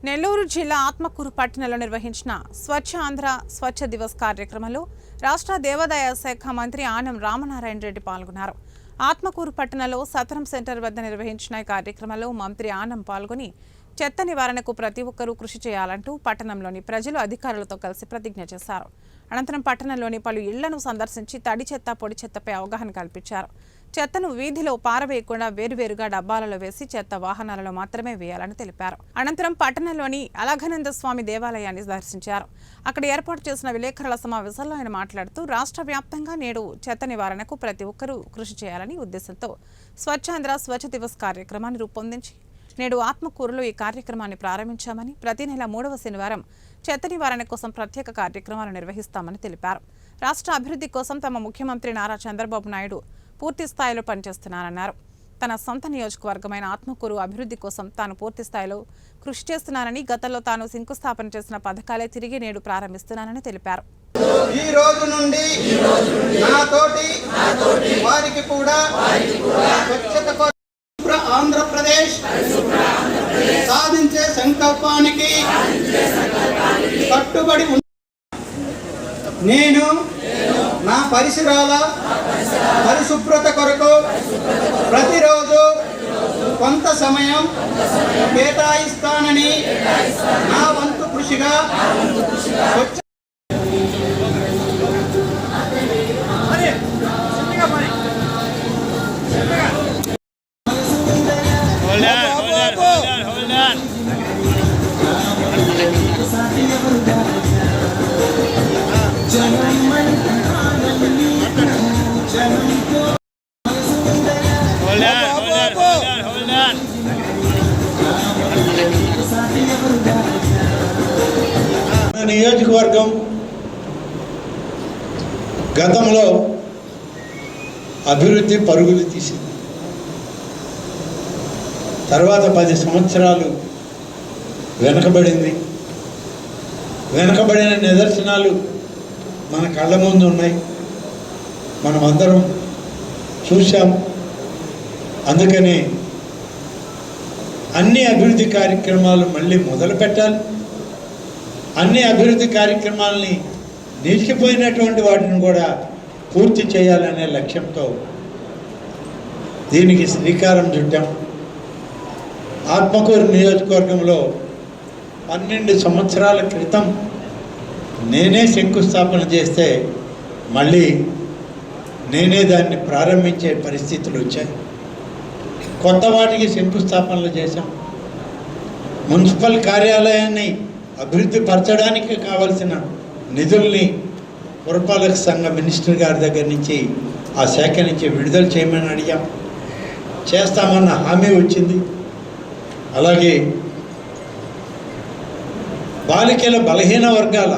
నెల్లూరు జిల్లా ఆత్మకూరు పట్టణంలో నిర్వహించిన స్వచ్ఛ ఆంధ్ర స్వచ్ఛ దివస్ కార్యక్రమంలో రాష్ట్ర దేవాదాయ శాఖ మంత్రి ఆనం రామనారాయణ రెడ్డి పాల్గొన్నారు. ఆత్మకూరు పట్టణంలో సతరం సెంటర్ వద్ద నిర్వహించిన ఈ కార్యక్రమంలో మంత్రి ఆనం పాల్గొని చెత్త నివారణకు ప్రతి ఒక్కరూ కృషి చేయాలంటూ పట్టణంలోని ప్రజలు అధికారులతో కలిసి ప్రతిజ్ఞ చేశారు. అనంతరం పట్టణంలోని పలు ఇళ్లను సందర్శించి తడి చెత్త పొడి చెత్తపై అవగాహన కల్పించారు. చెత్తను వీధిలో పారవేయకుండా వేరువేరుగా డబ్బాలలో వేసి చెత్త వాహనాలలో మాత్రమే వేయాలని తెలిపారు. అనంతరం పట్టణంలోని అలఘనంద స్వామి దేవాలయాన్ని దర్శించారు. అక్కడ ఏర్పాటు చేసిన విలేకరుల సమావేశంలో ఆయన మాట్లాడుతూ రాష్ట్ర వ్యాప్తంగా నేడు చెత్త నివారణకు ప్రతి ఒక్కరూ కృషి చేయాలని ఉద్దేశంతో స్వచ్ఛాంధ్ర స్వచ్ఛ దివస్ కార్యక్రమాన్ని రూపొందించి నేడు ఆత్మకూరులో ఈ కార్యక్రమాన్ని ప్రారంభించామని, ప్రతి నెల 3వ శనివారం చెత్త నివారణ కోసం ప్రత్యేక కార్యక్రమాలు నిర్వహిస్తామని తెలిపారు. రాష్ట్ర అభివృద్ధి కోసం తమ ముఖ్యమంత్రి నారా చంద్రబాబు నాయుడు పూర్తి స్థాయిలో పనిచేస్తున్నారన్నారు. తన సొంత నియోజకవర్గమైన ఆత్మకూరు అభివృద్ధి కోసం తాను పూర్తి స్థాయిలో కృషి చేస్తున్నానని, గతంలో తాను శంకుస్థాపన చేసిన పథకాలే తిరిగి నేడు ప్రారంభిస్తున్నానని తెలిపారు. ఈ రోజు నుండి నాతోటి వారికి కూడా స్వచ్ఛత ఆంధ్రప్రదేశ్ సాధించే సంకల్పానికి కట్టుబడి నేను నా పరిసరాల పరిశుభ్రత కొరకు ప్రతిరోజు కొంత సమయం కేటాయిస్తానని నా వంతు కృషిగా నియోజకవర్గం గతంలో అభివృద్ధి పరుగులు తీసింది. తర్వాత 10 సంవత్సరాలు వెనకబడింది. వెనకబడిన నిదర్శనాలు మన కళ్ళ ముందు ఉన్నాయి, మనమందరం చూసాం. అందుకని అన్ని అభివృద్ధి కార్యక్రమాలు మళ్ళీ మొదలు పెట్టాలి. అన్ని అభివృద్ధి కార్యక్రమాలని నిలిచిపోయినటువంటి వాటిని కూడా పూర్తి చేయాలనే లక్ష్యంతో దీనికి శ్రీకారం చుట్టాం. ఆత్మకూరు నియోజకవర్గంలో 12 సంవత్సరాల క్రితం నేనే శంకుస్థాపన చేస్తే మళ్ళీ నేనే దాన్ని ప్రారంభించే పరిస్థితులు వచ్చాయి. కొత్త వాటికి శంకుస్థాపనలు చేశాం. మున్సిపల్ కార్యాలయాన్ని అభివృద్ధి పరచడానికి కావలసిన నిధుల్ని పురపాలక సంఘ మినిస్టర్ గారి దగ్గర నుంచి ఆ శాఖ నుంచి విడుదల చేయమని అడిగాం. చేస్తామన్న హామీ వచ్చింది. అలాగే బాలికల బలహీన వర్గాల